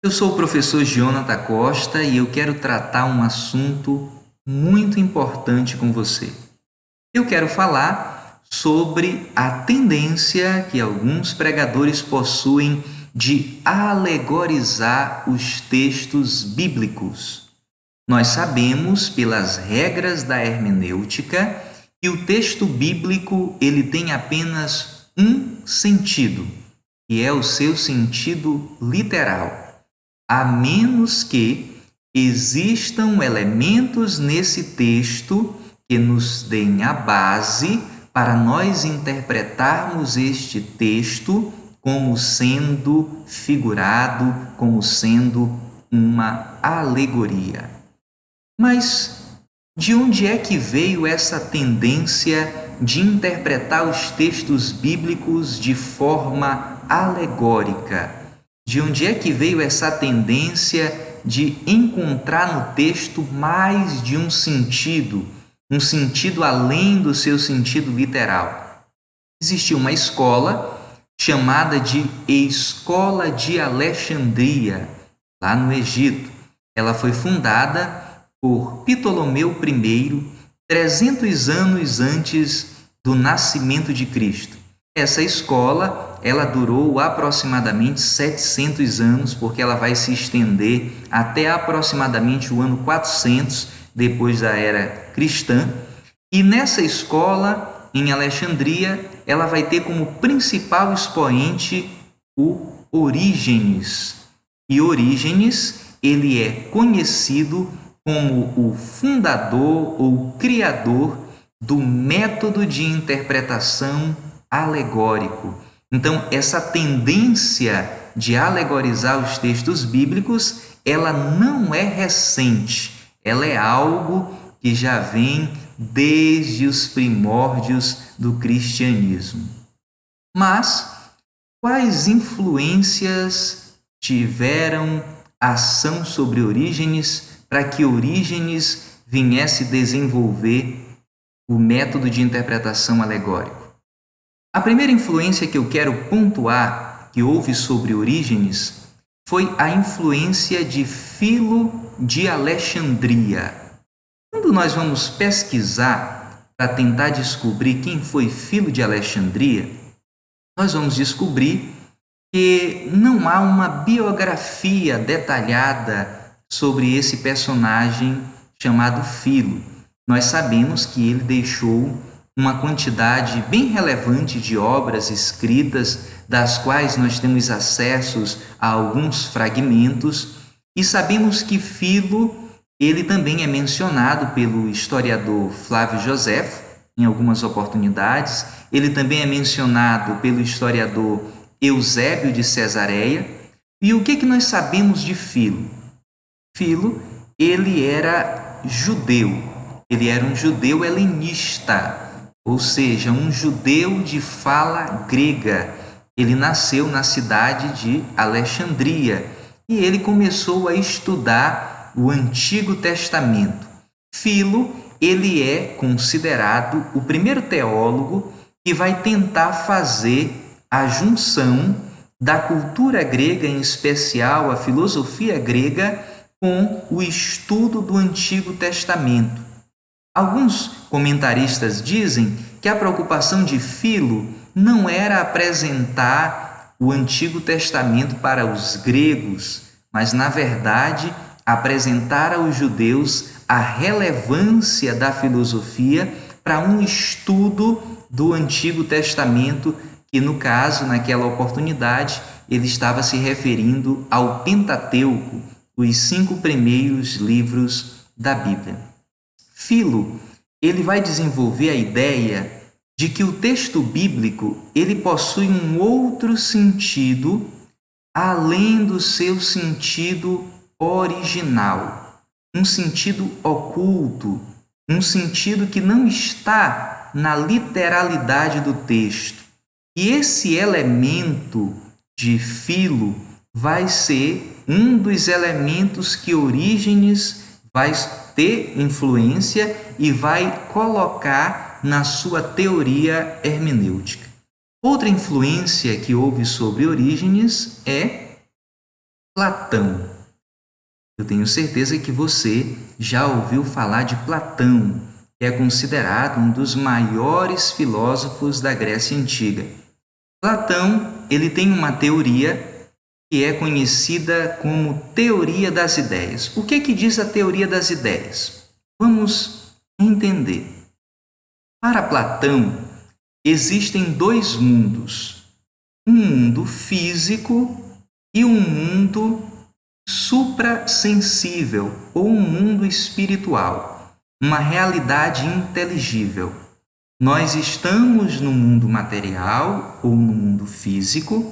Eu sou o professor Jonathan Costa e eu quero tratar um assunto muito importante com você. Eu quero falar sobre a tendência que alguns pregadores possuem de alegorizar os textos bíblicos. Nós sabemos, pelas regras da hermenêutica, que o texto bíblico ele tem apenas um sentido, que é o seu sentido literal. A menos que existam elementos nesse texto que nos deem a base para nós interpretarmos este texto como sendo figurado, como sendo uma alegoria. Mas de onde é que veio essa tendência de interpretar os textos bíblicos de forma alegórica? De onde é que veio essa tendência de encontrar no texto mais de um sentido além do seu sentido literal? Existia uma escola chamada de Escola de Alexandria, lá no Egito. Ela foi fundada por Ptolomeu I, 300 anos antes do nascimento de Cristo. Essa escola, ela durou aproximadamente 700 anos, porque ela vai se estender até aproximadamente o ano 400, depois da era cristã. E nessa escola, em Alexandria, ela vai ter como principal expoente o Orígenes. E Orígenes, ele é conhecido como o fundador ou criador do método de interpretação alegórico. Então, essa tendência de alegorizar os textos bíblicos, ela não é recente, ela é algo que já vem desde os primórdios do cristianismo. Mas, quais influências tiveram ação sobre Orígenes para que Orígenes viesse desenvolver o método de interpretação alegórico? A primeira influência que eu quero pontuar que houve sobre Orígenes foi a influência de Filo de Alexandria. Quando nós vamos pesquisar para tentar descobrir quem foi Filo de Alexandria, nós vamos descobrir que não há uma biografia detalhada sobre esse personagem chamado Filo. Nós sabemos que ele deixou uma quantidade bem relevante de obras escritas, das quais nós temos acessos a alguns fragmentos, e sabemos que Filo, ele também é mencionado pelo historiador Flávio Joséfo em algumas oportunidades, ele também é mencionado pelo historiador Eusébio de Cesareia. E o que nós sabemos de Filo? Filo, ele era judeu, ele era um judeu helenista, ou seja, um judeu de fala grega. Ele nasceu na cidade de Alexandria e ele começou a estudar o Antigo Testamento. Filo, ele é considerado o primeiro teólogo que vai tentar fazer a junção da cultura grega, em especial a filosofia grega, com o estudo do Antigo Testamento. Alguns comentaristas dizem que a preocupação de Filo não era apresentar o Antigo Testamento para os gregos, mas, na verdade, apresentar aos judeus a relevância da filosofia para um estudo do Antigo Testamento, que, no caso, naquela oportunidade, ele estava se referindo ao Pentateuco, os 5 primeiros livros da Bíblia. Filo, ele vai desenvolver a ideia de que o texto bíblico ele possui um outro sentido além do seu sentido original, um sentido oculto, um sentido que não está na literalidade do texto. E esse elemento de Filo vai ser um dos elementos que Orígenes vai ter influência e vai colocar na sua teoria hermenêutica. Outra influência que houve sobre Orígenes é Platão. Eu tenho certeza que você já ouviu falar de Platão, que é considerado um dos maiores filósofos da Grécia Antiga. Platão, ele tem uma teoria que é conhecida como teoria das ideias. O que diz a teoria das ideias? Vamos entender. Para Platão, existem dois mundos: um mundo físico e um mundo suprassensível, ou um mundo espiritual, uma realidade inteligível. Nós estamos no mundo material ou no mundo físico,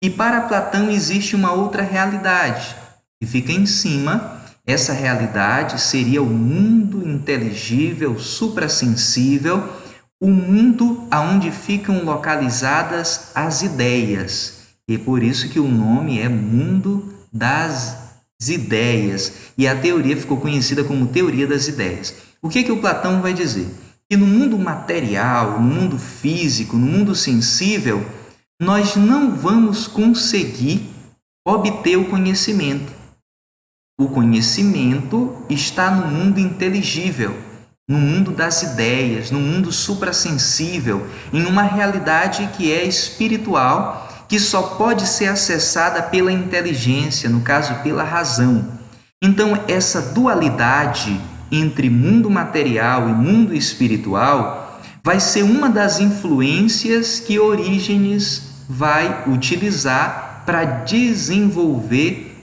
e para Platão existe uma outra realidade que fica em cima. Essa realidade seria o mundo inteligível, suprassensível, o mundo onde ficam localizadas as ideias. E por isso que o nome é Mundo das Ideias. E a teoria ficou conhecida como Teoria das Ideias. O que o Platão vai dizer? Que no mundo material, no mundo físico, no mundo sensível, nós não vamos conseguir obter o conhecimento. O conhecimento está no mundo inteligível, no mundo das ideias, no mundo suprassensível, em uma realidade que é espiritual, que só pode ser acessada pela inteligência, no caso, pela razão. Então, essa dualidade entre mundo material e mundo espiritual vai ser uma das influências que Orígenes vai utilizar para desenvolver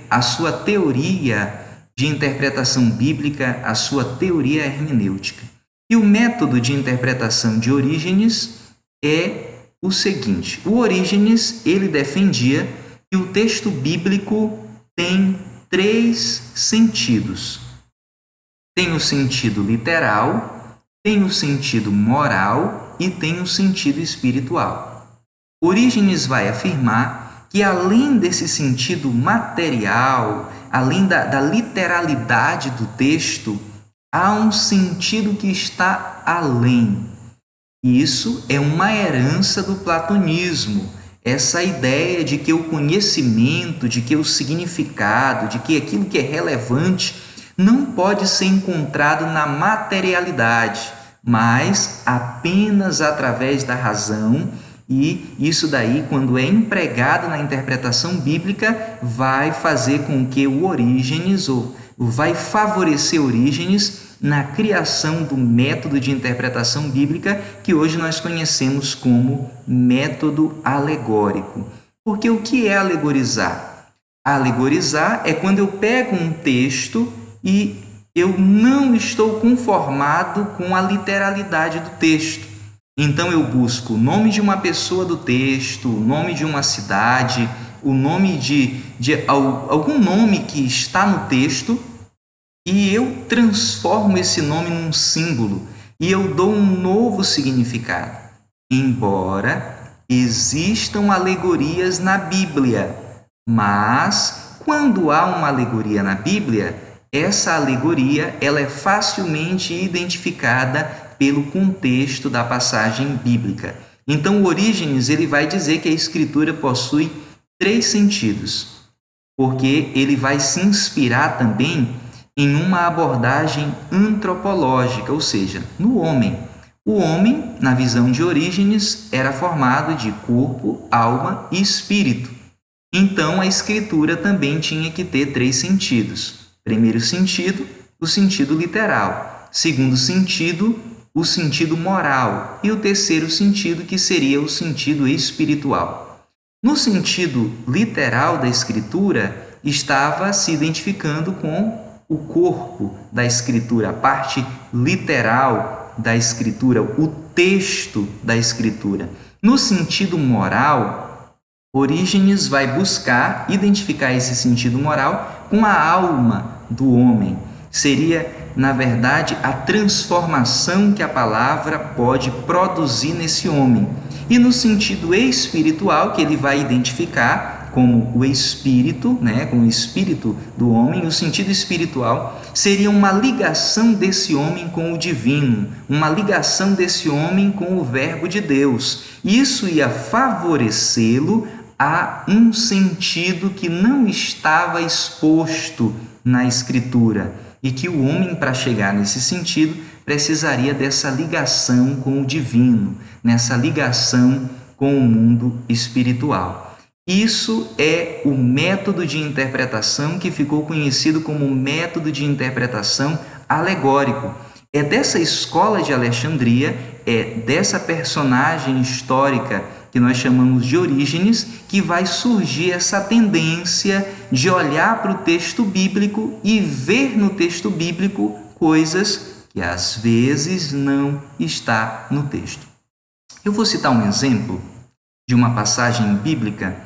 a sua teoria de interpretação bíblica, a sua teoria hermenêutica. E o método de interpretação de Orígenes é o seguinte: o Orígenes, ele defendia que o texto bíblico tem três sentidos. Tem o sentido literal, tem o sentido moral e tem o sentido espiritual. Orígenes vai afirmar que, além desse sentido material, além da literalidade do texto, há um sentido que está além. Isso é uma herança do platonismo, essa ideia de que o conhecimento, de que o significado, de que aquilo que é relevante não pode ser encontrado na materialidade, mas apenas através da razão. E isso daí, quando é empregado na interpretação bíblica, vai fazer com que o Orígenes, ou vai favorecer Orígenes na criação do método de interpretação bíblica que hoje nós conhecemos como método alegórico. Porque o que é alegorizar? Alegorizar é quando eu pego um texto e eu não estou conformado com a literalidade do texto. Então eu busco o nome de uma pessoa do texto, o nome de uma cidade, o nome de algum nome que está no texto, e eu transformo esse nome num símbolo e eu dou um novo significado. Embora existam alegorias na Bíblia, mas quando há uma alegoria na Bíblia, essa alegoria ela é facilmente identificada pelo contexto da passagem bíblica. Então, Orígenes ele vai dizer que a Escritura possui três sentidos, porque ele vai se inspirar também em uma abordagem antropológica, ou seja, no homem. O homem, na visão de Orígenes, era formado de corpo, alma e espírito. Então, a Escritura também tinha que ter três sentidos. Primeiro sentido, o sentido literal. Segundo sentido, o sentido moral. E o terceiro sentido, que seria o sentido espiritual. No sentido literal da Escritura, estava se identificando com o corpo da Escritura, a parte literal da Escritura, o texto da Escritura. No sentido moral, Orígenes vai buscar identificar esse sentido moral com a alma do homem. Seria, na verdade, a transformação que a palavra pode produzir nesse homem. E no sentido espiritual, que ele vai identificar como o espírito, como o espírito do homem, o sentido espiritual seria uma ligação desse homem com o divino, uma ligação desse homem com o Verbo de Deus. Isso ia favorecê-lo há um sentido que não estava exposto na Escritura e que o homem, para chegar nesse sentido, precisaria dessa ligação com o divino, nessa ligação com o mundo espiritual. Isso é o método de interpretação que ficou conhecido como método de interpretação alegórico. É dessa escola de Alexandria, é dessa personagem histórica que nós chamamos de Orígenes, que vai surgir essa tendência de olhar para o texto bíblico e ver no texto bíblico coisas que às vezes não está no texto. Eu vou citar um exemplo de uma passagem bíblica,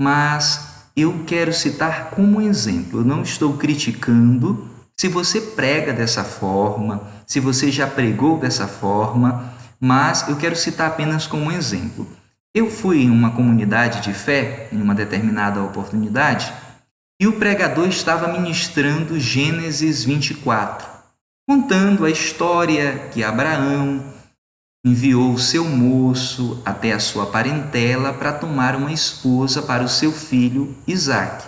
mas eu quero citar como exemplo. Eu não estou criticando se você prega dessa forma, se você já pregou dessa forma, mas eu quero citar apenas como exemplo. Eu fui em uma comunidade de fé, em uma determinada oportunidade, e o pregador estava ministrando Gênesis 24, contando a história que Abraão enviou o seu moço até a sua parentela para tomar uma esposa para o seu filho Isaque.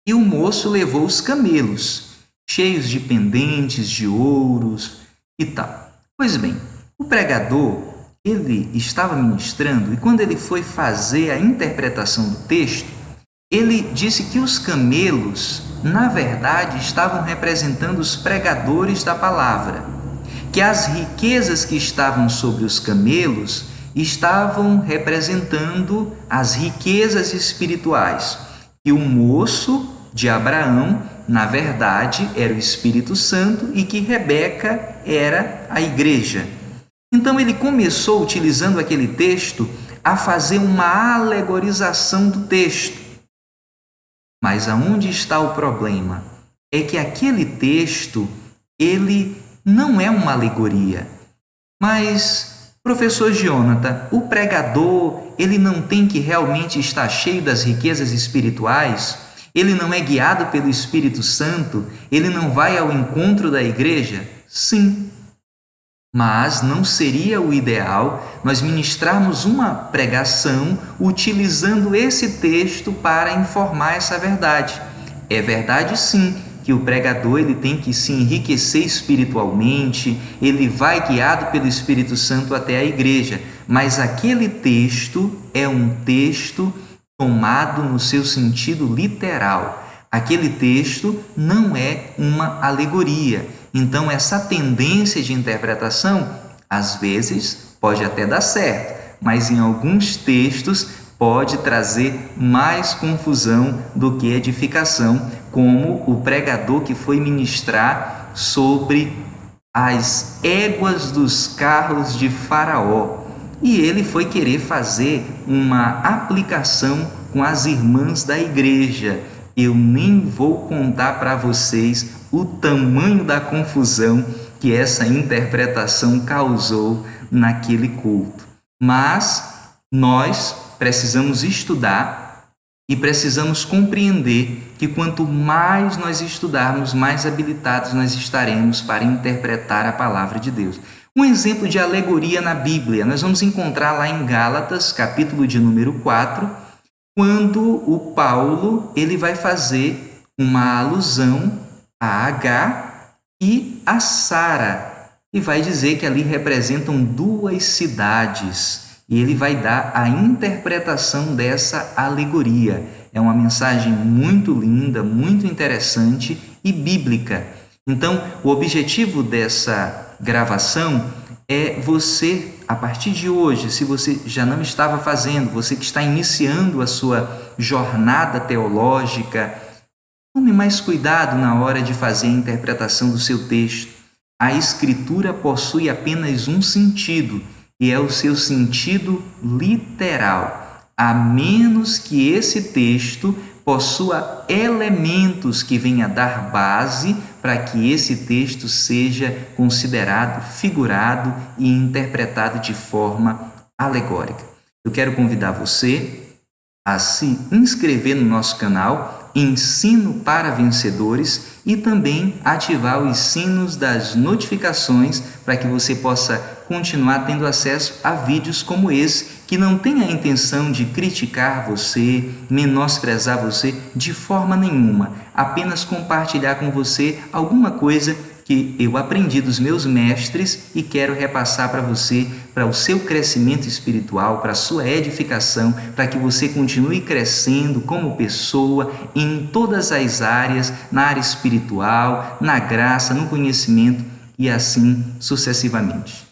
E o moço levou os camelos, cheios de pendentes, de ouros e tal. Pois bem, o pregador, ele estava ministrando e quando ele foi fazer a interpretação do texto, ele disse que os camelos, na verdade, estavam representando os pregadores da palavra, que as riquezas que estavam sobre os camelos estavam representando as riquezas espirituais, que o moço de Abraão, na verdade, era o Espírito Santo e que Rebeca era a igreja. Então ele começou, utilizando aquele texto, a fazer uma alegorização do texto. Mas aonde está o problema? É que aquele texto, ele não é uma alegoria. Mas, professor Jonathan, o pregador, ele não tem que realmente estar cheio das riquezas espirituais? Ele não é guiado pelo Espírito Santo? Ele não vai ao encontro da igreja? Sim. Mas não seria o ideal nós ministrarmos uma pregação utilizando esse texto para informar essa verdade. É verdade, sim, que o pregador ele tem que se enriquecer espiritualmente, ele vai guiado pelo Espírito Santo até a igreja, mas aquele texto é um texto tomado no seu sentido literal. Aquele texto não é uma alegoria. Então, essa tendência de interpretação, às vezes, pode até dar certo, mas em alguns textos pode trazer mais confusão do que edificação, como o pregador que foi ministrar sobre as éguas dos carros de Faraó. E ele foi querer fazer uma aplicação com as irmãs da igreja. Eu nem vou contar para vocês o tamanho da confusão que essa interpretação causou naquele culto. Mas nós precisamos estudar e precisamos compreender que quanto mais nós estudarmos, mais habilitados nós estaremos para interpretar a palavra de Deus. Um exemplo de alegoria na Bíblia, nós vamos encontrar lá em Gálatas, capítulo de número 4, quando o Paulo ele vai fazer uma alusão a Agar e a Sara, e vai dizer que ali representam duas cidades, e ele vai dar a interpretação dessa alegoria. É uma mensagem muito linda, muito interessante e bíblica. Então, o objetivo dessa gravação é você, a partir de hoje, se você já não estava fazendo, você que está iniciando a sua jornada teológica, tome mais cuidado na hora de fazer a interpretação do seu texto. A Escritura possui apenas um sentido, e é o seu sentido literal, a menos que esse texto possua elementos que venham a dar base para que esse texto seja considerado figurado e interpretado de forma alegórica. Eu quero convidar você a se inscrever no nosso canal Ensino para Vencedores e também ativar os sinos das notificações para que você possa continuar tendo acesso a vídeos como esse, que não tem a intenção de criticar você, menosprezar você de forma nenhuma, apenas compartilhar com você alguma coisa que eu aprendi dos meus mestres e quero repassar para você, para o seu crescimento espiritual, para a sua edificação, para que você continue crescendo como pessoa em todas as áreas, na área espiritual, na graça, no conhecimento e assim sucessivamente.